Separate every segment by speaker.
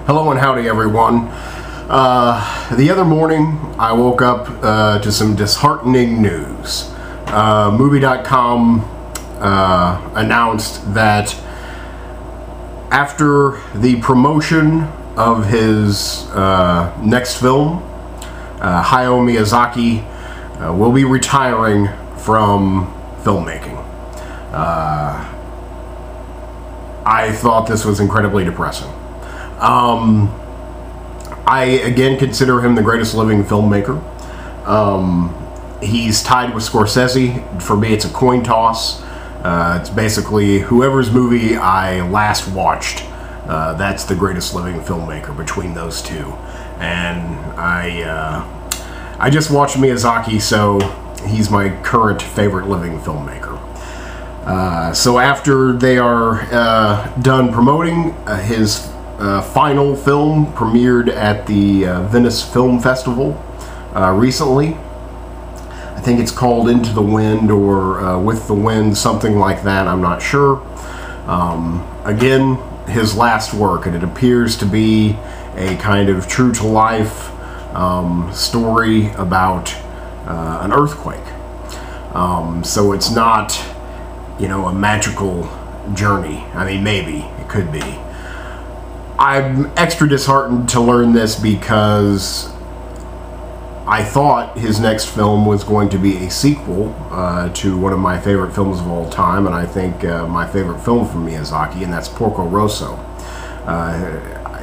Speaker 1: Hello and howdy, everyone. The other morning, I woke up to some disheartening news. Movie.com announced that after the promotion of his next film, Hayao Miyazaki will be retiring from filmmaking. I thought this was incredibly depressing. I again consider him the greatest living filmmaker. He's tied with Scorsese. For me, it's a coin toss. It's basically whoever's movie I last watched, that's the greatest living filmmaker between those two. And I just watched Miyazaki, so he's my current favorite living filmmaker. So after they are done promoting, his final film premiered at the Venice Film Festival recently. I think it's called Into the Wind or With the Wind, something like that, I'm not sure. Again, his last work, and it appears to be a kind of true-to-life story about an earthquake. So it's not, you know, a magical journey. I mean, maybe it could be. I'm extra disheartened to learn this because I thought his next film was going to be a sequel to one of my favorite films of all time, and I think my favorite film from Miyazaki, and that's Porco Rosso.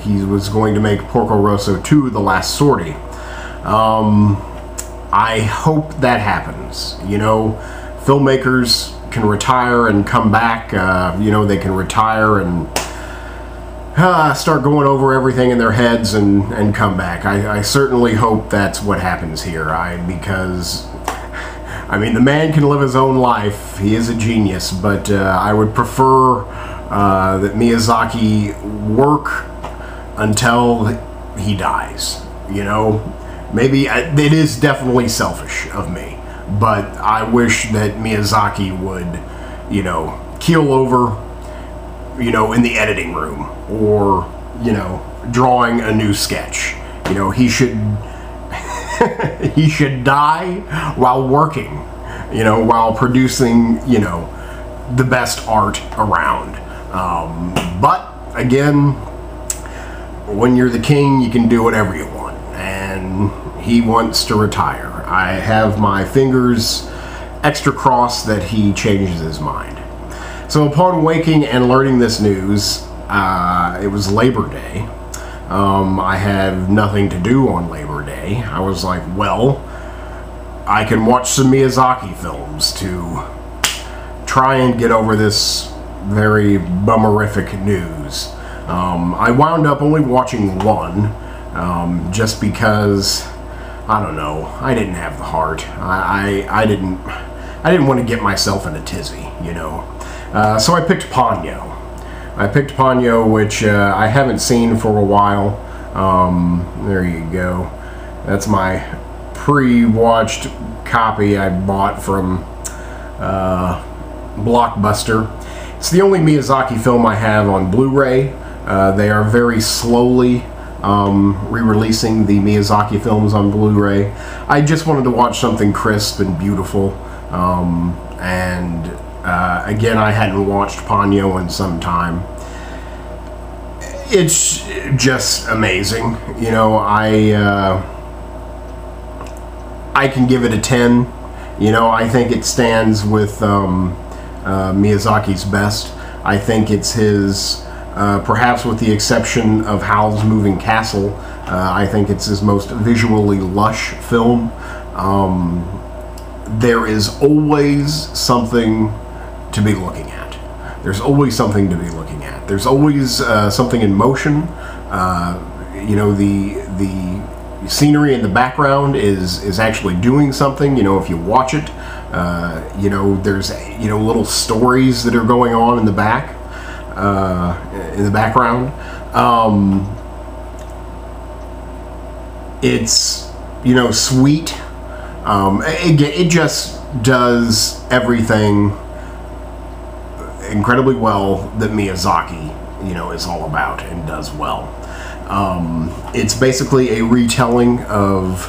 Speaker 1: He was going to make Porco Rosso 2, The Last Sortie. I hope that happens. You know, filmmakers can retire and come back. You know, they can retire and start going over everything in their heads and come back. I certainly hope that's what happens here. Because, I mean, the man can live his own life. He is a genius, but I would prefer that Miyazaki work until he dies. You know, maybe it is definitely selfish of me, but I wish that Miyazaki would, you know, keel over, you know, in the editing room, or, you know, drawing a new sketch. You know, he should he should die while working, you know, while producing, you know, the best art around. But again, when you're the king, you can do whatever you want, and he wants to retire. I have my fingers extra crossed that he changes his mind. So upon waking and learning this news, it was Labor Day. I had nothing to do on Labor Day. I was like, well, I can watch some Miyazaki films to try and get over this very bummerific news. I wound up only watching one, just because, I don't know, I didn't have the heart. I didn't want to get myself in a tizzy, you know. So I picked Ponyo. Which I haven't seen for a while. There you go. That's my pre-watched copy I bought from Blockbuster. It's the only Miyazaki film I have on Blu-ray. They are very slowly re-releasing the Miyazaki films on Blu-ray. I just wanted to watch something crisp and beautiful, and again, I hadn't watched Ponyo in some time. It's just amazing. You know, I can give it a 10. You know, I think it stands with Miyazaki's best. I think it's his, perhaps with the exception of Howl's Moving Castle, I think it's his most visually lush film. There is always something to be looking at. There's always something to be looking at. There's always something in motion. You know, the scenery in the background is actually doing something. You know, if you watch it, you know, there's, you know, little stories that are going on in the background. It's, you know, sweet. It just does everything incredibly well that Miyazaki, you know, is all about and does well. It's basically a retelling of,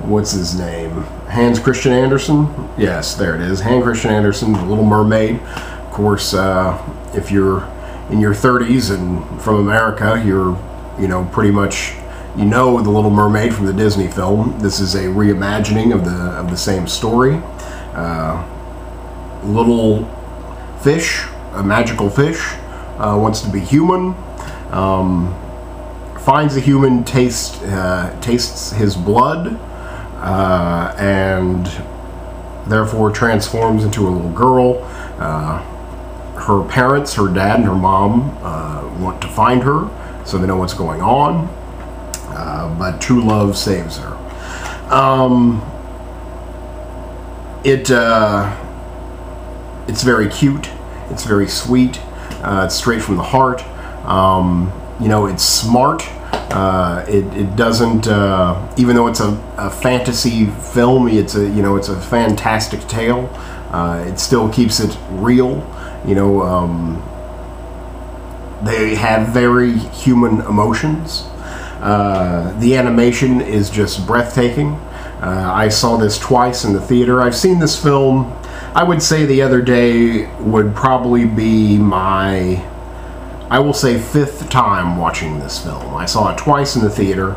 Speaker 1: what's his name? Hans Christian Andersen? Yes, there it is. Hans Christian Andersen, The Little Mermaid. Of course, if you're in your 30s and from America, you're, pretty much, The Little Mermaid from the Disney film. This is a reimagining of the same story. Little fish, a magical fish, wants to be human. Finds a human, tastes his blood, and therefore transforms into a little girl. Her parents, her dad and her mom, want to find her, so they know what's going on. But true love saves her. It's very cute. It's very sweet. It's straight from the heart. It's smart. It doesn't, even though it's a fantasy film, it's a fantastic tale. It still keeps it real. They have very human emotions. The animation is just breathtaking. I saw this twice in the theater. I've seen this film, I would say the other day would probably be my, I will say, 5th time watching this film. I saw it twice in the theater,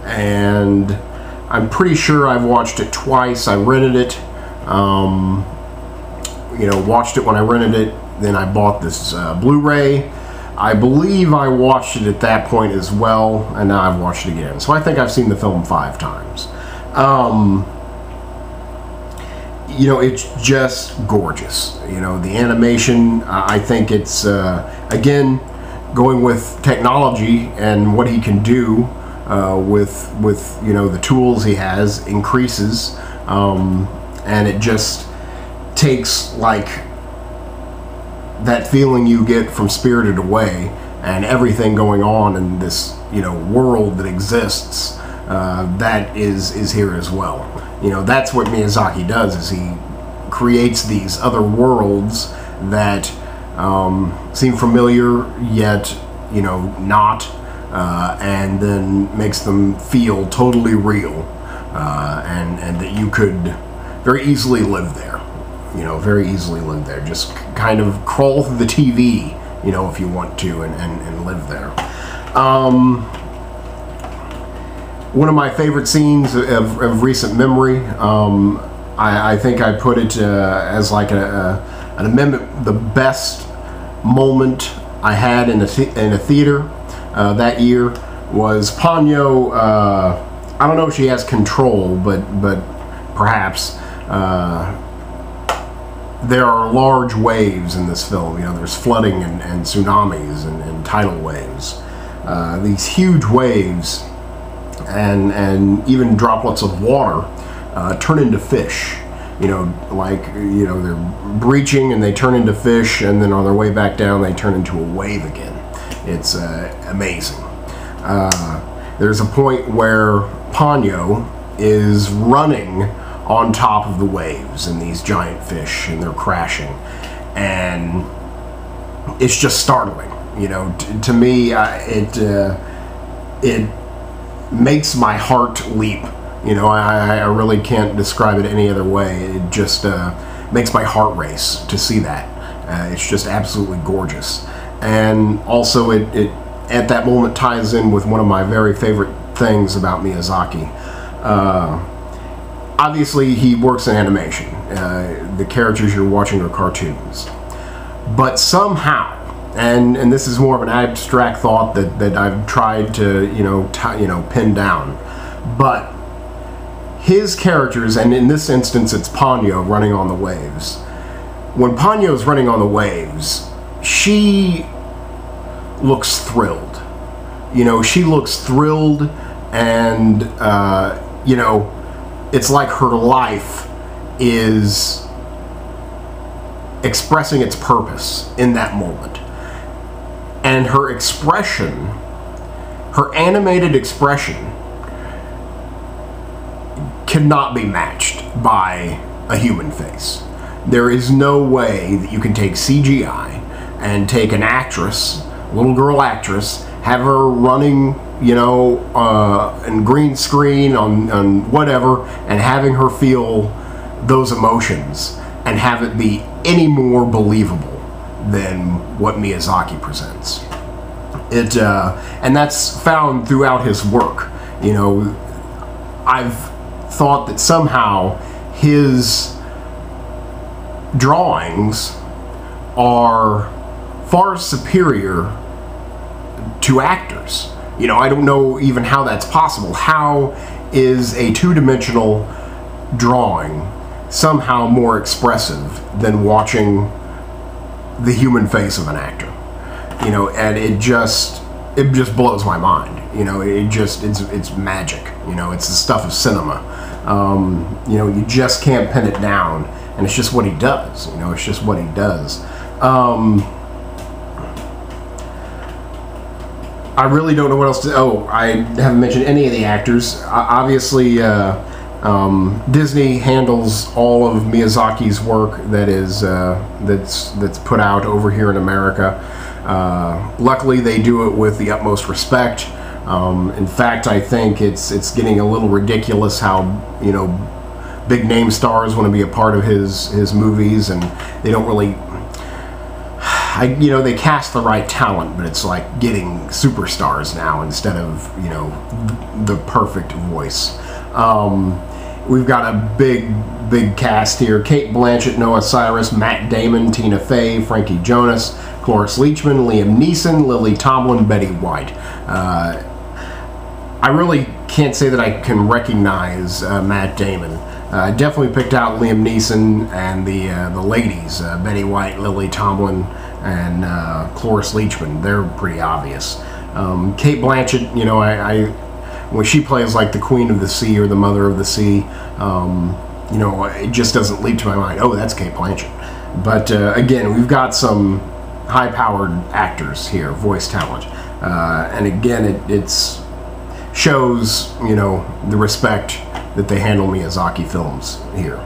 Speaker 1: and I'm pretty sure I've watched it twice. I rented it, watched it when I rented it, then I bought this Blu-ray. I believe I watched it at that point as well, and now I've watched it again. So I think I've seen the film 5 times. It's just gorgeous. The animation, I think it's, again, going with technology and what he can do with the tools he has increases, and it just takes, like, that feeling you get from Spirited Away and everything going on in this world that exists, that is here as well. That's what Miyazaki does, is he creates these other worlds that seem familiar yet not, and then makes them feel totally real, and that you could very easily live there. Very easily live there. Just kind of crawl through the TV, if you want to, and live there. One of my favorite scenes of recent memory, I think I put it as like an amendment, the best moment I had in a theater that year was Ponyo. I don't know if she has control, but perhaps. There are large waves in this film. There's flooding and tsunamis and tidal waves. These huge waves and even droplets of water turn into fish. They're breaching and they turn into fish, and then on their way back down they turn into a wave again. It's amazing. There's a point where Ponyo is running on top of the waves and these giant fish, and they're crashing, and it's just startling. To me, it makes my heart leap. I really can't describe it any other way. It just makes my heart race to see that. It's just absolutely gorgeous, and also it at that moment ties in with one of my very favorite things about Miyazaki. Obviously, he works in animation. The characters you're watching are cartoons. But somehow, and this is more of an abstract thought that I've tried to, pin down, but his characters, and in this instance it's Ponyo running on the waves. When Ponyo's running on the waves, she looks thrilled. She looks thrilled, and, it's like her life is expressing its purpose in that moment. And her expression, her animated expression, cannot be matched by a human face. There is no way that you can take CGI and take an actress, little girl actress, have her running, you know, and green screen on whatever, and having her feel those emotions and have it be any more believable than what Miyazaki presents. And that's found throughout his work. You know, I've thought that somehow his drawings are far superior to actors. You know, I don't know even how that's possible. How is a two-dimensional drawing somehow more expressive than watching the human face of an actor? You know, and it just blows my mind. You know, it's magic. You know, it's the stuff of cinema. You know, you just can't pin it down, and it's just what he does. You know, it's just what he does. I really don't know what else to... Oh, I haven't mentioned any of the actors. Obviously, Disney handles all of Miyazaki's work that is that's put out over here in America. Luckily, they do it with the utmost respect. In fact, I think it's getting a little ridiculous how, you know, big name stars want to be a part of his movies, and they don't really... you know, they cast the right talent, but it's like getting superstars now instead of, you know, the perfect voice. We've got a big cast here: Cate Blanchett, Noah Cyrus, Matt Damon, Tina Fey, Frankie Jonas, Cloris Leachman, Liam Neeson, Lily Tomlin, Betty White. I really can't say that I can recognize Matt Damon. I definitely picked out Liam Neeson and the ladies, Betty White, Lily Tomlin, and Cloris Leachman. They're pretty obvious. Cate Blanchett, you know, when she plays like the Queen of the Sea or the Mother of the Sea, you know, it just doesn't leap to my mind, oh, that's Cate Blanchett. But again, we've got some high-powered actors here, voice talent, and again, it's shows, you know, the respect that they handle Miyazaki films here.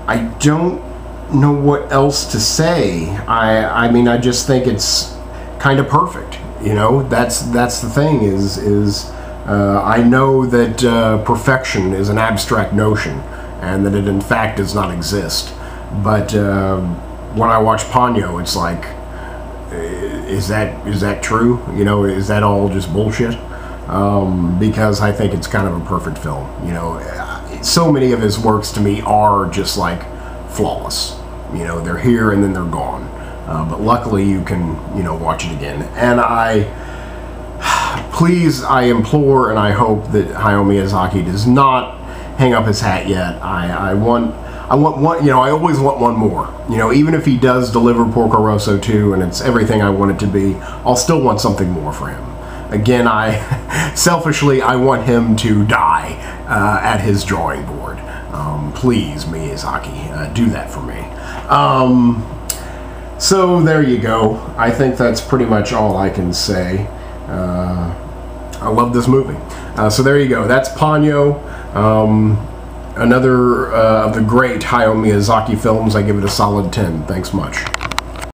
Speaker 1: I don't know what else to say. I mean, I just think it's kind of perfect. You know, that's the thing is I know that perfection is an abstract notion, and that it in fact does not exist. But when I watch Ponyo, it's like, is that true? You know, is that all just bullshit? Because I think it's kind of a perfect film. You know, so many of his works to me are just like flawless. You know, they're here and then they're gone. But luckily you can, you know, watch it again. And I implore and I hope that Hayao Miyazaki does not hang up his hat yet. I want one, you know, I always want one more. You know, even if he does deliver Porco Rosso 2 and it's everything I want it to be, I'll still want something more for him. Again, selfishly, I want him to die at his drawing board. Please, Miyazaki, do that for me. So there you go. I think that's pretty much all I can say. I love this movie. So there you go. That's Ponyo. Another of the great Hayao Miyazaki films. I give it a solid 10. Thanks much.